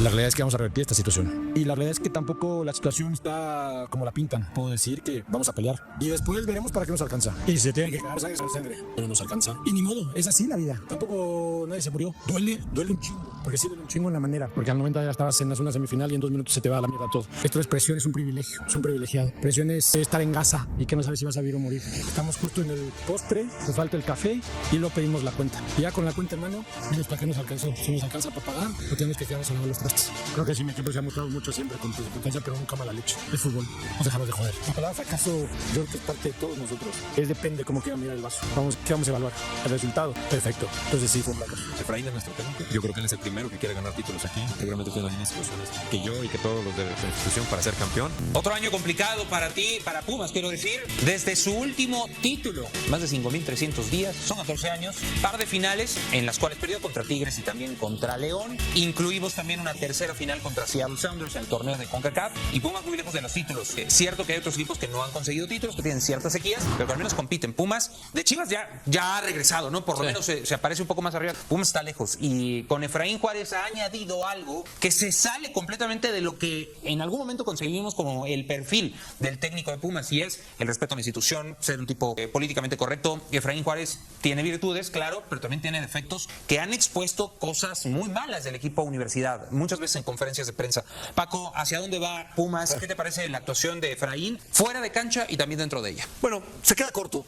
La realidad es que vamos a revertir esta situación. Y la realidad es que tampoco la situación está como la pintan. Puedo decir que vamos a pelear. Y después veremos para qué nos alcanza. Y si se tiene que quedar sangre, pero nos alcanza. Y ni modo, es así la vida. Tampoco nadie se murió. Duele un chingo. Porque sí duele un chingo en la manera. Porque al 90 ya estabas en una semifinal y en 2 minutos se te va a la mierda todo. Esto es presión, es un privilegio. Es un privilegiado. Presión es estar en Gaza y que no sabes si vas a vivir o morir. Estamos justo en el postre, nos falta el café y luego pedimos la cuenta. Y ya con la cuenta en mano, vemos para qué nos alcanzó. Si nos alcanza para pagar, no tenemos que quedarnos a lavar los trastes. Creo que sí, mi equipo se ha mostrado mucho siempre con competencia, pero nunca mala leche. Es fútbol, nos dejamos de joder. La palabra fracaso, yo creo que es parte de todos nosotros. Es depende cómo quiera mirar el vaso. ¿Qué vamos a evaluar? El resultado. Perfecto. Entonces sí, fue un fracaso. Efraín es nuestro técnico. Yo creo que él es el primero que quiere ganar títulos aquí. Seguramente tiene las mismas ilusiones que yo y que todos los de la institución para ser campeón. Otro año complicado para ti, para Pumas, quiero decir. Desde su último título, más de 5.300 días, son 14 años, par de finales en las cuales perdió contra Tigres y también contra León. Incluimos también una tercera final contra Seattle Sounders en el torneo de CONCACAF. Y Pumas muy lejos de los títulos. Cierto que hay otros equipos que no han conseguido títulos, que tienen ciertas sequías, pero que al menos compiten. Pumas, de Chivas ya ha regresado, ¿no? Por lo menos se aparece un poco más arriba. Pumas está lejos. Y con Efraín Juárez ha añadido algo que se sale completamente de lo que en algún momento conseguimos como el perfil del técnico de Pumas, y es el respeto a la institución, ser un tipo políticamente correcto. Efraín Juárez tiene virtudes, claro, pero también tiene defectos que han expuesto cosas muy malas del equipo Universidad, muchas veces en conferencias de prensa. Paco, ¿hacia dónde va Pumas? ¿Qué te parece la actuación de Efraín fuera de cancha y también dentro de ella? Bueno, se queda corto.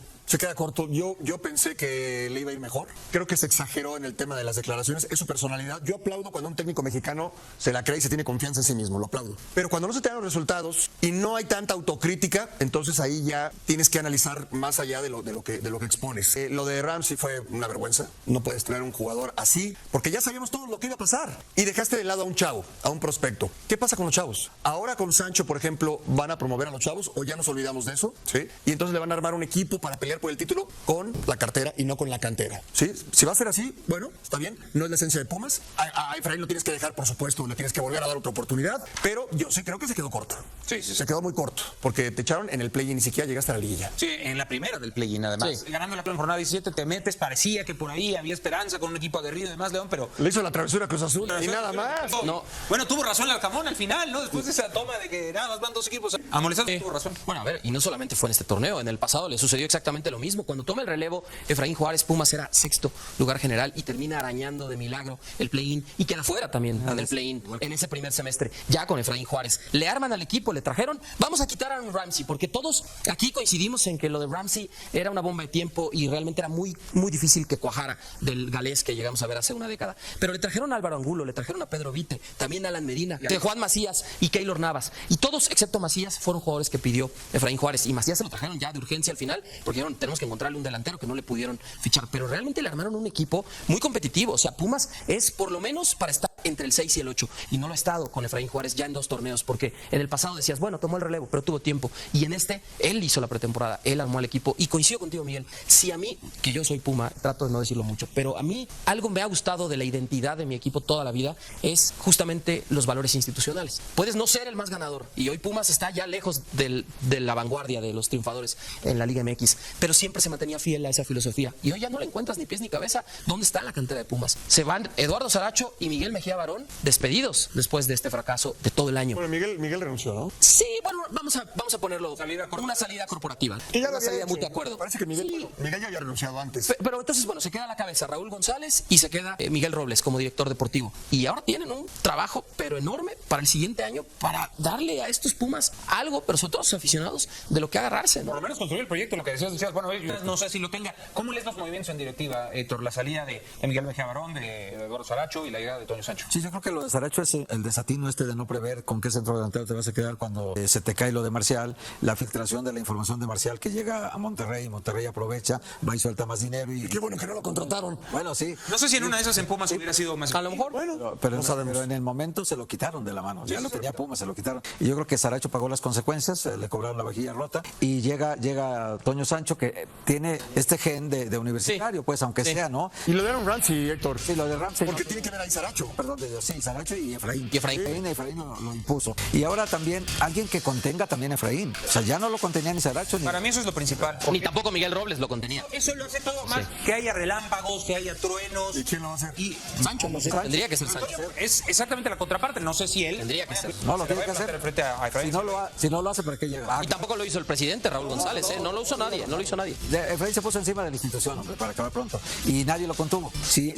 Yo pensé que le iba a ir mejor. Creo que se exageró en el tema de las declaraciones. Es su personalidad. Yo aplaudo cuando un técnico mexicano se la cree y se tiene confianza en sí mismo. Lo aplaudo. Pero cuando no se te dan los resultados y no hay tanta autocrítica, entonces ahí ya tienes que analizar más allá de lo que expones. Lo de Ramsey fue una vergüenza. No puedes traer un jugador así, porque ya sabíamos todo lo que iba a pasar. Y dejaste de lado a un chavo, a un prospecto. ¿Qué pasa con los chavos? Ahora con Sancho, por ejemplo, ¿van a promover a los chavos o ya nos olvidamos de eso? ¿Sí? Y entonces le van a armar un equipo para pelear por el título con la cartera y no con la cantera. ¿Sí? Si va a ser así, bueno, está bien. No es la esencia de Pumas. A Efraín lo tienes que dejar, por supuesto. Le tienes que volver a dar otra oportunidad. Pero yo sí creo que se quedó corto. Sí. Se quedó muy corto. Porque te echaron en el play y ni siquiera llegaste a la liguilla. Sí, en la primera del play-in, además. Sí. Ganando la jornada 17 te metes, parecía que por ahí había esperanza con un equipo aguerrido y demás, León, pero... Le hizo la travesura a Cruz Azul y nada más. No. Bueno, tuvo razón el Alcamón al final, ¿no? Después de esa toma de que nada más van dos equipos a molestar, tuvo razón. Bueno, a ver, y no solamente fue en este torneo, en el pasado le sucedió exactamente lo mismo. Cuando toma el relevo, Efraín Juárez, Pumas era sexto lugar general y termina arañando de milagro el play-in y queda fuera también del play-in en ese primer semestre, ya con Efraín Juárez. Le arman al equipo, le trajeron, vamos a quitar a Aaron Ramsey, porque todos aquí coincidimos en que lo de Ramsey era una bomba de tiempo y realmente era muy difícil que cuajara del galés que llegamos a ver hace una década. Pero le trajeron a Álvaro Angulo, le trajeron a Pedro Vite, también a Alan Medina, Juan Macías y Keylor Navas. Y todos, excepto Macías, fueron jugadores que pidió Efraín Juárez. Y Macías se lo trajeron ya de urgencia al final, porque dijeron, tenemos que encontrarle un delantero que no le pudieron fichar. Pero realmente le armaron un equipo muy competitivo. O sea, Pumas es por lo menos para estar entre el 6 y el 8. Y no lo ha estado con Efraín Juárez ya en 2 torneos, porque en el pasado decías, bueno, tomó el relevo, pero tuvo tiempo. Y en este, él hizo la pretemporada, él armó al equipo. Y coincido contigo, Miguel. Si a mí, que yo soy Puma, trato de no decirlo mucho, pero a mí algo me ha gustado de la identidad de mi equipo toda la vida es justamente los valores institucionales. Puedes no ser el más ganador, y hoy Pumas está ya lejos de la vanguardia de los triunfadores en la Liga MX, pero siempre se mantenía fiel a esa filosofía. Y hoy ya no le encuentras ni pies ni cabeza. ¿Dónde está la cantera de Pumas? Se van Eduardo Saracho y Miguel Mejía Barón despedidos después de este fracaso de todo el año. Bueno, Miguel renunció, ¿no? Sí, bueno, vamos a ponerlo una salida corporativa. Que ya una salida muy de acuerdo. Parece que Miguel, sí. Miguel ya había renunciado antes. Pero entonces, bueno, se queda a la cabeza Raúl González y se queda Miguel Robles como director deportivo. Y ahora tienen un trabajo, pero enorme, para el siguiente año, para darle a estos Pumas algo, pero sobre todo a sus aficionados, de lo que agarrarse, ¿no? Por lo menos construir el proyecto, lo que decías, bueno, no sé si lo tenga. ¿Cómo lees los movimientos en directiva, Héctor? La salida de Miguel Mejía Barón, de Eduardo Saracho y la llegada de Toño Sancho. Sí, yo creo que lo de Saracho es el desatino de no prever con qué centro delantero te vas a quedar cuando se te cae lo de Marcial, la filtración de la información de Marcial que llega a Monterrey aprovecha, va y suelta más dinero y qué bueno que no lo contrataron. Bueno, sí. No sé si en una de esas en Pumas hubiera sido más. A lo mejor. Bueno, pero en el momento se lo quitaron de la mano. Ya lo tenía Pumas, se lo quitaron. Y yo creo que Saracho pagó las consecuencias, le cobraron la vajilla rota y llega Toño Sancho que tiene este gen de universitario, pues aunque sea, ¿no? Y lo de Aaron Ramsey, Héctor. Sí, lo de Ramsey. Porque tiene que ver ahí Saracho. Perdón. donde sí, Saracho y Efraín. Y Efraín. Efraín lo impuso. Y ahora también alguien que contenga también a Efraín. O sea, ya no lo contenía ni Saracho ni... Para mí eso es lo principal. Ni tampoco Miguel Robles lo contenía. Eso lo hace todo más. Que haya relámpagos, que haya truenos. ¿Y quién lo va a hacer? Y Sancho, tendría que ser Sancho. es exactamente la contraparte. No sé si él Tendría que ser. No, lo se le tiene va que a plantar hacer. frente a Efraín. Si no lo hace, ¿para qué llega? Y tampoco lo hizo el presidente Raúl González, ¿eh? No lo hizo nadie, no lo hizo nadie. Efraín se puso encima de la institución, hombre, para acabar pronto. Y nadie lo contuvo. Si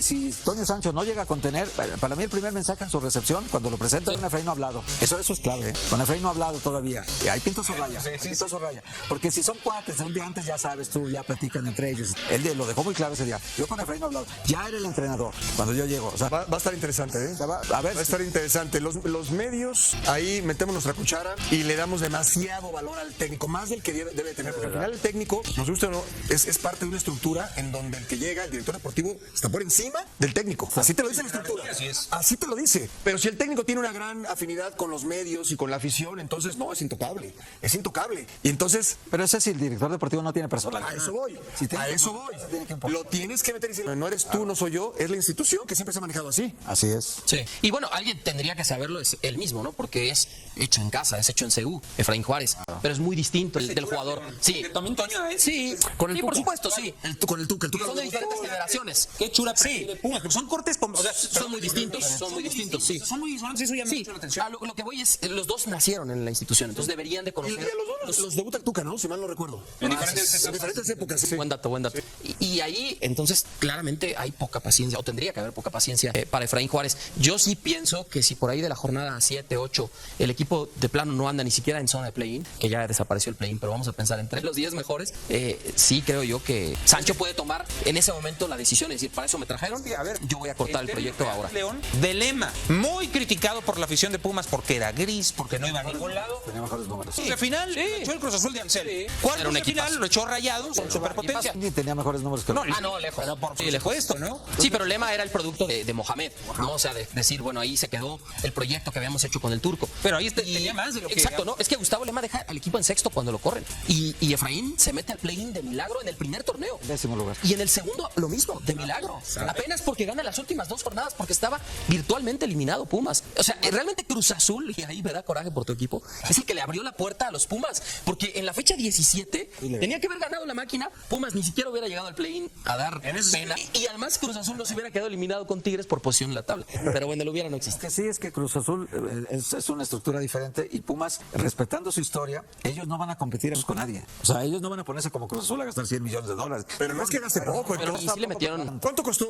Toño Sancho no llega a contener, para mí el primer mensaje en su recepción, cuando lo presenta, con Efraín no ha hablado. Eso es clave, ¿eh? Con Efraín no ha hablado todavía. Y ahí pinta su raya. Pinta su raya. Porque si son cuates, un día antes ya sabes tú, ya platican entre ellos. Él lo dejó muy claro ese día. Yo con Efraín no he hablado. Ya era el entrenador cuando yo llego. O sea, Va a estar interesante, ¿eh? a ver. Va a estar interesante. Los medios, ahí metemos nuestra cuchara y le damos demasiado valor al técnico, más del que debe tener. Porque al final el técnico, nos gusta o no, es parte de una estructura en donde el que llega, el director deportivo, está por encima del técnico. Así te lo dice la estructura. Así te lo dice. Pero si el técnico tiene una gran afinidad con los medios y con la afición, entonces no, es intocable. Es intocable. Y entonces, pero ese sí, el director deportivo no tiene personalidad. a eso voy. Si tiene A que- eso voy. tiene que importar. Lo tienes que meter y decir, no eres tú, no soy yo, es la institución que siempre se ha manejado así. Así es. Sí. Y bueno, alguien tendría que saberlo, es él mismo, ¿no? Porque es hecho en casa, es hecho en CU, Efraín Juárez. Pero es muy distinto el del jugador. Sí. También Toño, ¿eh? Sí, Con el sí, por Tuca. supuesto, sí. Con el Tuca. Son de diferentes generaciones. Qué chula Sí. de Pumas, pero son cortes como. O sea, Son muy distintos, sí. Son muy disonantes, eso llama Sí, mucho la atención. a lo que voy es, los dos nacieron en la institución, entonces deberían de Y conocer. a los dos los debuta el Tuca, ¿no? Si mal no recuerdo. En diferentes En diferentes épocas, sí. Buen dato, buen dato. Y ahí, entonces, claramente hay poca paciencia, o tendría que haber poca paciencia para Efraín Juárez. Yo sí pienso que si por ahí de la jornada 7, 8, el equipo de plano no anda ni siquiera en zona de play-in, que ya desapareció el play-in, pero vamos a pensar entre los 10 mejores, sí creo yo que Sancho puede tomar en ese momento la decisión, es decir, para eso me trajeron, A ver, yo voy a cortar el proyecto ahora. León, de Lema, muy criticado por la afición de Pumas porque era gris, porque no iba a ningún lado. Tenía mejores números. Y al final, lo echó el Cruz Azul de Ansel. Cuartos Era un de equipazo. final lo echó Rayados con superpotencia. Ni tenía mejores números que No, lejos. Pero por Sí, lejos. supuesto, ¿no? Sí, pero Lema era el producto de Mohamed, ¿no? O sea, de decir, bueno, ahí se quedó el proyecto que habíamos hecho con el turco. Pero ahí tenía más de lo que... Exacto, ¿no? Es que Gustavo Lema deja al equipo en sexto cuando lo corren. Y Efraín se mete al play-in de milagro en el primer torneo. Décimo lugar. Y en el segundo, lo mismo, de milagro. Apenas porque gana las últimas 2 jornadas, porque estaba virtualmente eliminado Pumas. O sea, realmente Cruz Azul, y ahí me da coraje por tu equipo, es el que le abrió la puerta a los Pumas. Porque en la fecha 17 tenía que haber ganado la máquina. Pumas ni siquiera hubiera llegado al play-in a dar pena. Y además Cruz Azul no se hubiera quedado eliminado con Tigres por posición en la tabla. Pero bueno, lo hubiera no existe. Que sí, es que Cruz Azul es una estructura diferente y Pumas, respetando su historia, ellos no van a competir con nadie. O sea, ellos no van a ponerse como Cruz Azul a gastar $100 millones. Pero no es que gaste poco. Pero entonces, sí le metieron. ¿Cuánto costó?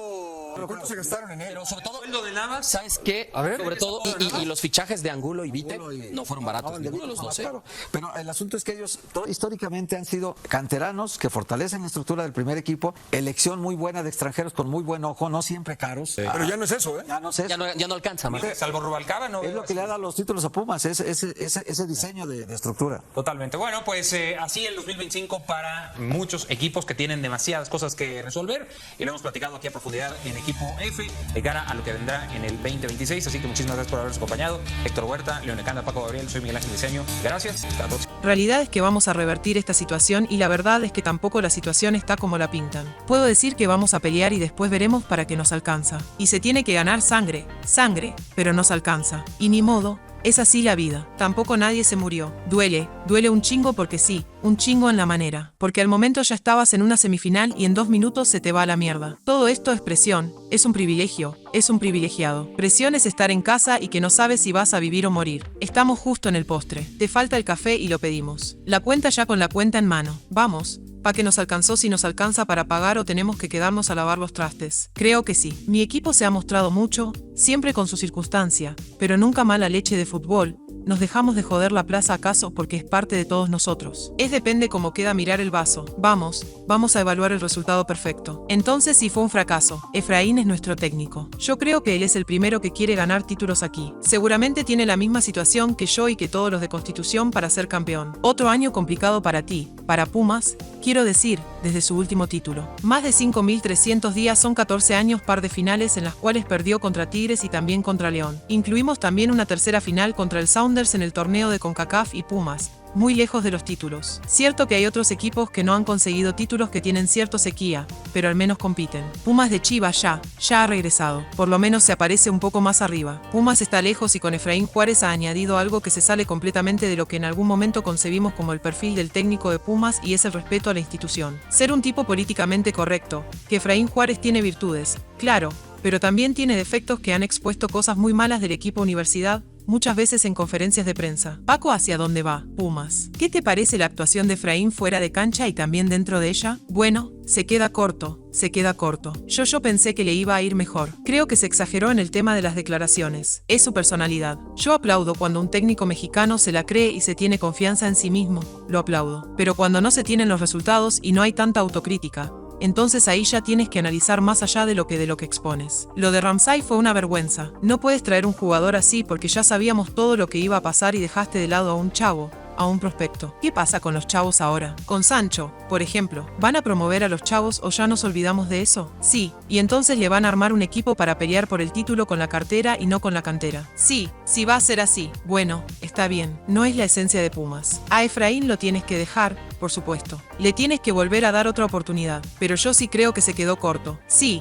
¿Cuánto se gastaron en él? Pero sobre todo, Sueldo de Navas. ¿sabes qué? Sobre todo, y los fichajes de Angulo y Vite no fueron baratos, No, el de ninguno de los Vite dos. fue más caro. Pero el asunto es que ellos históricamente han sido canteranos que fortalecen la estructura del primer equipo, elección muy buena de extranjeros con muy buen ojo, no siempre caros. Pero ya no es eso, ¿eh? Ya no sé. Ya no alcanza, más. Salvo Rubalcaba, ¿no? Es lo que le ha dado los títulos a Pumas, ese diseño de estructura. Totalmente. Bueno, pues así el 2025 para muchos equipos que tienen demasiadas cosas que resolver. Y lo hemos platicado aquí a profundidad en Equipo F de cara a lo que vendrá en el 2026. Así que muchísimas gracias por habernos acompañado. Héctor Huerta, Leonecanda, Paco Gabriel, soy Miguel Ángel Diseño. Gracias. Hasta la próxima. Realidad es que vamos a revertir esta situación y la verdad es que tampoco la situación está como la pintan. Puedo decir que vamos a pelear y después veremos para qué nos alcanza. Y se tiene que ganar sangre, pero nos alcanza. Y ni modo. Es así la vida. Tampoco nadie se murió. Duele un chingo porque sí, un chingo en la manera. Porque al momento ya estabas en una semifinal y en 2 minutos se te va a la mierda. Todo esto es presión, es un privilegio, es un privilegiado. Presión es estar en casa y que no sabes si vas a vivir o morir. Estamos justo en el postre. Te falta el café y lo pedimos. La cuenta ya con la cuenta en mano. Vamos. ¿Pa' qué nos alcanzó si nos alcanza para pagar o tenemos que quedarnos a lavar los trastes? Creo que sí. Mi equipo se ha mostrado mucho, siempre con su circunstancia, pero nunca mala leche de fútbol. Nos dejamos de joder la plaza acaso porque es parte de todos nosotros. Es depende cómo queda mirar el vaso. Vamos a evaluar el resultado perfecto. Entonces sí fue un fracaso. Efraín es nuestro técnico. Yo creo que él es el primero que quiere ganar títulos aquí. Seguramente tiene la misma situación que yo y que todos los de Constitución para ser campeón. Otro año complicado para ti, para Pumas, quiero decir, desde su último título. Más de 5.300 días son 14 años par de finales en las cuales perdió contra Tigres y también contra León. Incluimos también una tercera final contra el Sounders en el torneo de CONCACAF y Pumas. muy lejos de los títulos. Cierto que hay otros equipos que no han conseguido títulos que tienen cierto sequía, pero al menos compiten. Pumas de Chivas ya ha regresado. Por lo menos se aparece un poco más arriba. Pumas está lejos y con Efraín Juárez ha añadido algo que se sale completamente de lo que en algún momento concebimos como el perfil del técnico de Pumas, y es el respeto a la institución. Ser un tipo políticamente correcto, que Efraín Juárez tiene virtudes, claro, pero también tiene defectos que han expuesto cosas muy malas del equipo Universidad, muchas veces en conferencias de prensa. Paco, ¿hacia dónde va? Pumas. ¿Qué te parece la actuación de Efraín fuera de cancha y también dentro de ella? Bueno, se queda corto. Yo pensé que le iba a ir mejor. Creo que se exageró en el tema de las declaraciones. Es su personalidad. Yo aplaudo cuando un técnico mexicano se la cree y se tiene confianza en sí mismo. Lo aplaudo. Pero cuando no se tienen los resultados y no hay tanta autocrítica, entonces ahí ya tienes que analizar más allá de lo que expones. Lo de Ramsay fue una vergüenza. No puedes traer un jugador así porque ya sabíamos todo lo que iba a pasar y dejaste de lado a un chavo, a un prospecto. ¿Qué pasa con los chavos ahora? Con Sancho, por ejemplo, ¿van a promover a los chavos o ya nos olvidamos de eso? Sí, y entonces le van a armar un equipo para pelear por el título con la cartera y no con la cantera. Sí, si va a ser así, bueno, está bien, no es la esencia de Pumas. A Efraín lo tienes que dejar, por supuesto. Le tienes que volver a dar otra oportunidad, pero yo sí creo que se quedó corto. Sí,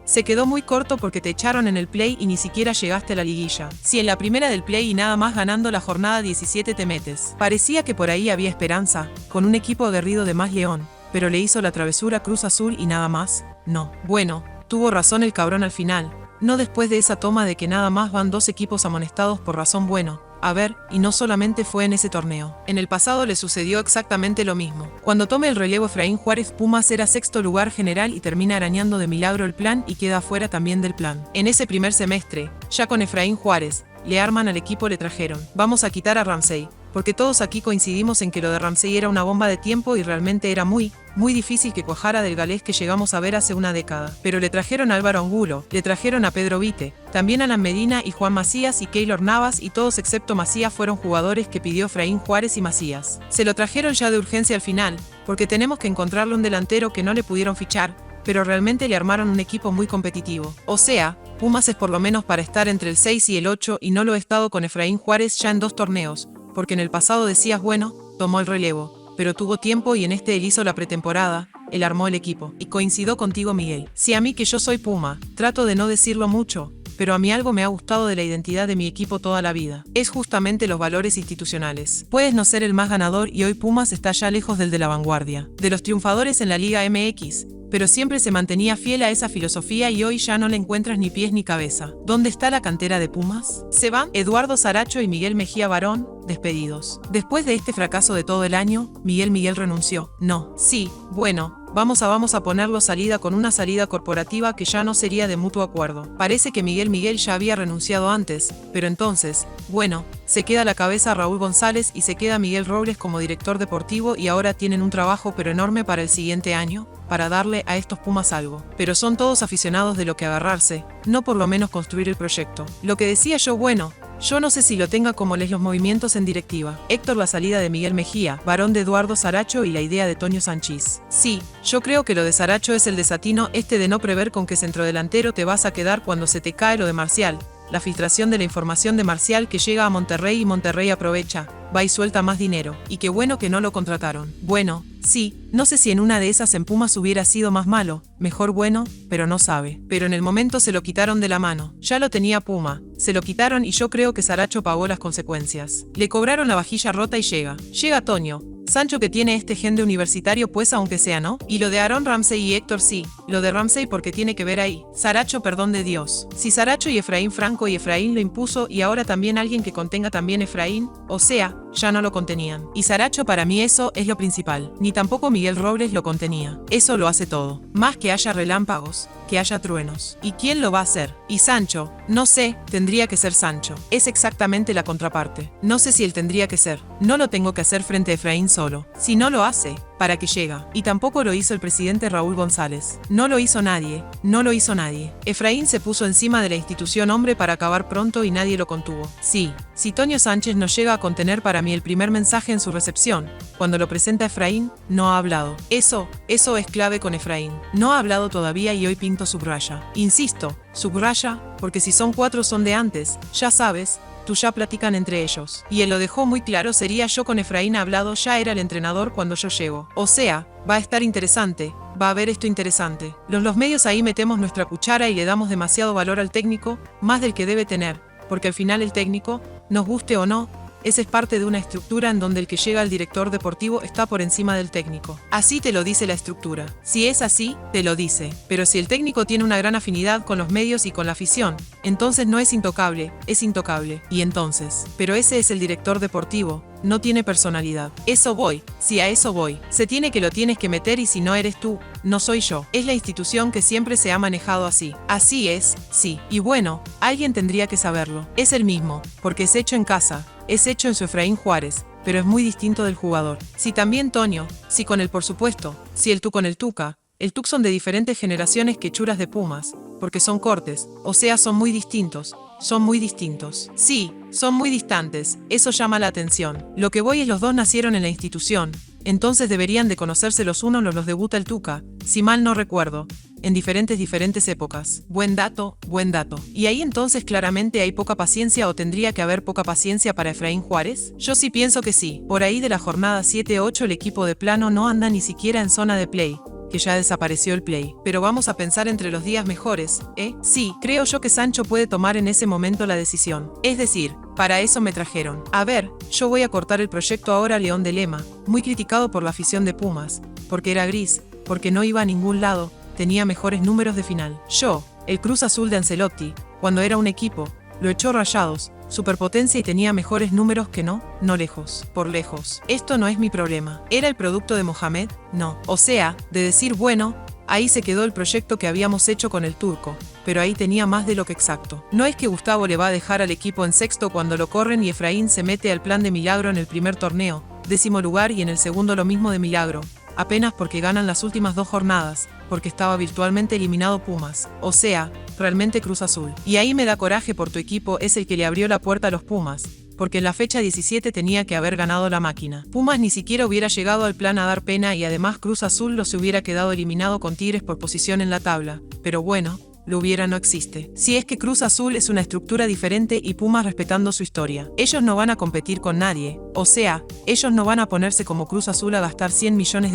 se quedó muy corto porque te echaron en el play y ni siquiera llegaste a la liguilla. Si en la primera del play y nada más ganando la jornada 17 te metes. Parecía que por ahí había esperanza, con un equipo aguerrido de más León, pero le hizo la travesura Cruz Azul y nada más. No. Bueno, tuvo razón el cabrón al final. No después de esa toma de que nada más van 2 equipos amonestados por razón bueno. A ver, y no solamente fue en ese torneo. En el pasado le sucedió exactamente lo mismo. Cuando tome el relevo Efraín Juárez, Pumas era 6º lugar general y termina arañando de milagro el plan y queda fuera también del plan. En ese primer semestre, ya con Efraín Juárez, le arman al equipo, le trajeron: vamos a quitar a Ramsay, porque todos aquí coincidimos en que lo de Ramsay era una bomba de tiempo y realmente era muy difícil que cuajara del galés que llegamos a ver hace una década. Pero le trajeron a Álvaro Angulo, le trajeron a Pedro Vite, también a Alan Medina y Juan Macías y Keylor Navas, y todos excepto Macías fueron jugadores que pidió Efraín Juárez y Macías. Se lo trajeron ya de urgencia al final, porque tenemos que encontrarle un delantero que no le pudieron fichar, pero realmente le armaron un equipo muy competitivo. O sea, Pumas es por lo menos para estar entre el 6 y el 8 y no lo he estado con Efraín Juárez ya en 2 torneos, porque en el pasado decías bueno, tomó el relevo, pero tuvo tiempo y en este él hizo la pretemporada, él armó el equipo. Y coincido contigo, Miguel. Si a mí, que yo soy Puma, trato de no decirlo mucho, pero a mí algo me ha gustado de la identidad de mi equipo toda la vida. Es justamente los valores institucionales. Puedes no ser el más ganador y hoy Pumas está ya lejos del de la vanguardia, de los triunfadores en la Liga MX, pero siempre se mantenía fiel a esa filosofía y hoy ya no le encuentras ni pies ni cabeza. ¿Dónde está la cantera de Pumas? Se van Eduardo Saracho y Miguel Mejía Barón, despedidos. Después de este fracaso de todo el año, Miguel renunció. No, sí, bueno, vamos a ponerlo salida con una salida corporativa que ya no sería de mutuo acuerdo. Parece que Miguel ya había renunciado antes, pero entonces, bueno, se queda a la cabeza Raúl González y se queda Miguel Robles como director deportivo y ahora tienen un trabajo pero enorme para el siguiente año, para darle a estos Pumas algo. Pero son todos aficionados de lo que agarrarse, no por lo menos construir el proyecto. Lo que decía yo, bueno, yo no sé si lo tenga como los movimientos en directiva. Héctor, la salida de Miguel Mejía, Barón de Eduardo Saracho y la idea de Toño Sanchís. Sí, yo creo que lo de Saracho es el desatino de no prever con qué centrodelantero te vas a quedar cuando se te cae lo de Marcial. La filtración de la información de Marcial que llega a Monterrey y Monterrey aprovecha, va y suelta más dinero. Y qué bueno que no lo contrataron. Bueno, sí, no sé si en una de esas en Pumas hubiera sido más malo, mejor bueno, pero no sabe. Pero en el momento se lo quitaron de la mano. Ya lo tenía Puma, se lo quitaron y yo creo que Saracho pagó las consecuencias. Le cobraron la vajilla rota y llega Toño. Sancho, que tiene este gen de universitario, pues aunque sea, ¿no? Y lo de Aaron Ramsey y Héctor sí, lo de Ramsey porque tiene que ver ahí. Saracho, perdón de Dios. Si Saracho y Efraín Franco y Efraín lo impuso y ahora también alguien que contenga también Efraín, o sea, ya no lo contenían. Y Saracho, para mí eso es lo principal. Ni tampoco Miguel Robles lo contenía. Eso lo hace todo. Más que haya relámpagos, que haya truenos. ¿Y quién lo va a hacer? Y Sancho, no sé, tendría que ser Sancho. Es exactamente la contraparte. No sé si él tendría que ser. No lo tengo que hacer frente a Efraín solo. Si no lo hace, ¿para qué llega? Y tampoco lo hizo el presidente Raúl González. No lo hizo nadie. No lo hizo nadie. Efraín se puso encima de la institución, hombre, para acabar pronto y nadie lo contuvo. Sí, si Toño Sánchez no llega a contener, para mí el primer mensaje en su recepción, cuando lo presenta Efraín, no ha hablado. Eso es clave con Efraín. No ha hablado todavía y hoy Pinto subraya. Insisto, subraya, porque si son 4 son de antes, ya sabes, tú ya platican entre ellos. Y él lo dejó muy claro, sería yo con Efraín hablado, ya era el entrenador cuando yo llego. O sea, va a estar interesante, va a haber esto interesante. Los medios ahí metemos nuestra cuchara y le damos demasiado valor al técnico, más del que debe tener, porque al final el técnico, nos guste o no, esa es parte de una estructura en donde el que llega al director deportivo está por encima del técnico. Así te lo dice la estructura. Si es así, te lo dice. Pero si el técnico tiene una gran afinidad con los medios y con la afición, entonces no es intocable, es intocable. Y entonces, pero ese es el director deportivo, no tiene personalidad. Eso voy, si a eso voy. Se tiene que lo tienes que meter y si no eres tú, no soy yo. Es la institución que siempre se ha manejado así. Así es, sí. Y bueno, alguien tendría que saberlo. Es el mismo, porque es hecho en casa. Es hecho en su Efraín Juárez, pero es muy distinto del jugador. Si también Tonio, si con él por supuesto, si el tú con el Tuca, el Tuc son de diferentes generaciones que Churas de Pumas, porque son cortes, o sea son muy distintos. Son muy distintos. Sí, son muy distantes, eso llama la atención. Lo que voy es los dos nacieron en la institución, entonces deberían de conocerse los unos, los debuta el Tuca, si mal no recuerdo, en diferentes épocas. Buen dato, buen dato. ¿Y ahí entonces claramente hay poca paciencia o tendría que haber poca paciencia para Efraín Juárez? Yo sí pienso que sí. Por ahí de la jornada 7-8 el equipo de plano no anda ni siquiera en zona de play, que ya desapareció el play. Pero vamos a pensar entre los días mejores, ¿eh? Sí, creo yo que Sancho puede tomar en ese momento la decisión. Es decir, para eso me trajeron. A ver, yo voy a cortar el proyecto ahora León de Lema, muy criticado por la afición de Pumas, porque era gris, porque no iba a ningún lado, tenía mejores números de final. Yo, el Cruz Azul de Ancelotti, cuando era un equipo, lo echó Rayados, superpotencia y tenía mejores números que no lejos, por lejos. Esto no es mi problema. ¿Era el producto de Mohamed? No. O sea, de decir bueno, ahí se quedó el proyecto que habíamos hecho con el turco, pero ahí tenía más de lo que exacto. No es que Gustavo le va a dejar al equipo en sexto cuando lo corren y Efraín se mete al plan de Milagro en el primer torneo, 10º lugar y en el segundo lo mismo de Milagro, apenas porque ganan las últimas 2 jornadas, porque estaba virtualmente eliminado Pumas, o sea, realmente Cruz Azul. Y ahí me da coraje por tu equipo, es el que le abrió la puerta a los Pumas, porque en la fecha 17 tenía que haber ganado la máquina. Pumas ni siquiera hubiera llegado al plan a dar pena y además Cruz Azul lo se hubiera quedado eliminado con Tigres por posición en la tabla, pero bueno, lo hubiera no existe. Si es que Cruz Azul es una estructura diferente y Pumas respetando su historia. Ellos no van a competir con nadie, o sea, ellos no van a ponerse como Cruz Azul a gastar $100 millones,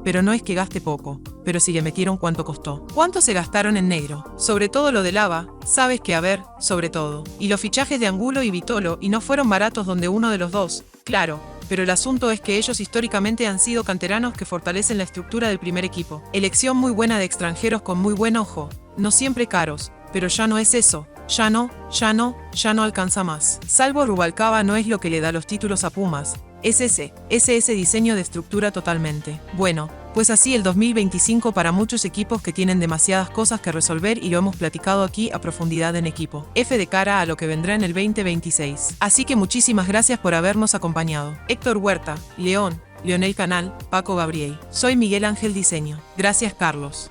pero no es que gaste poco, pero si le metieron cuánto costó. ¿Cuánto se gastaron en negro? Sobre todo lo de Lava, sabes que a ver, sobre todo. Y los fichajes de Angulo y Vitolo y no fueron baratos donde uno de los dos, claro. Pero el asunto es que ellos históricamente han sido canteranos que fortalecen la estructura del primer equipo. Elección muy buena de extranjeros con muy buen ojo, no siempre caros, pero ya no es eso, ya no alcanza más. Salvo Rubalcaba no es lo que le da los títulos a Pumas, es ese diseño de estructura totalmente. Bueno, pues así el 2025 para muchos equipos que tienen demasiadas cosas que resolver y lo hemos platicado aquí a profundidad en equipo. F de cara a lo que vendrá en el 2026. Así que muchísimas gracias por habernos acompañado. Héctor Huerta, León, Leonel Canal, Paco Gabriel. Soy Miguel Ángel Diseño. Gracias Carlos.